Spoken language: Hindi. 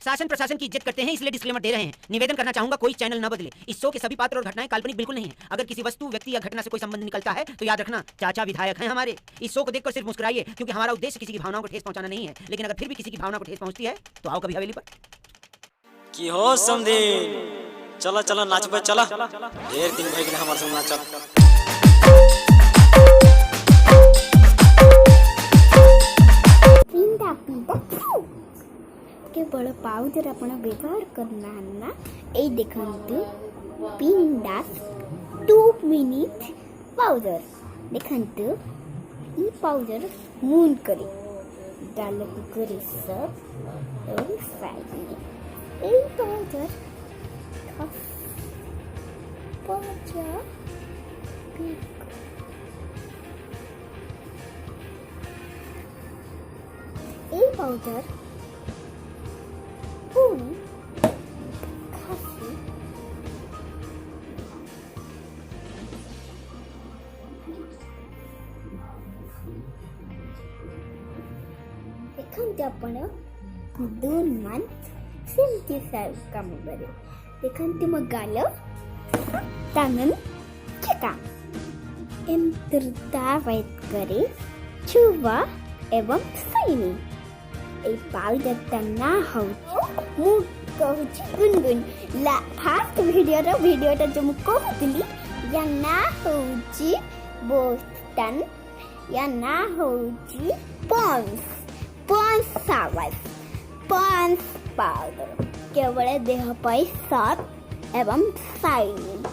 शासन प्रशासन की इज्जत करते हैं, इसलिए डिस्क्लेमर दे रहे हैं। निवेदन करना चाहूंगा कोई चैनल न बदले। इस शो के सभी पात्र और घटनाएं काल्पनिक बिल्कुल नहीं है। अगर किसी वस्तु, व्यक्ति या घटना से कोई संबंध निकलता है तो याद रखना चाचा विधायक हैं हमारे। इस शो को देखकर सिर्फ मुस्कुराइए, क्योंकि हमारा उद्देश्य किसी की भावनाओं को ठेस पहुंचाना नहीं है। लेकिन अगर फिर भी किसी की भावना को ठेस पहुंचती है तो आओ कभी हवेली पर। की हो समधीन, चला चला नाचबे, चला ढेर दिन भइल हमर संग नाचल। केवल पाउडर आपण व्यवहार करना ना ए देखंतु पिंडास 2 मिनिट पाउडर देखंतु ई पाउडर मून करे डाल करे सब और फ्राई ए पाउडर पाचा ए पाउडर देखते आपण 2 मंथ सेमती सर्व काम बरे देखते मग गालं तानन चका एंतरता वैत करे छुवा एवं सैनी ए पाउडर तना हो मु कहूची गुनगुन ला फास्ट वीडियोटा जो मु कहतली या ना होची बोस्टन या ना होची पॉन्स साबन पॉन्स पाउडर केवल देह पर साफ एवं शाइनिंग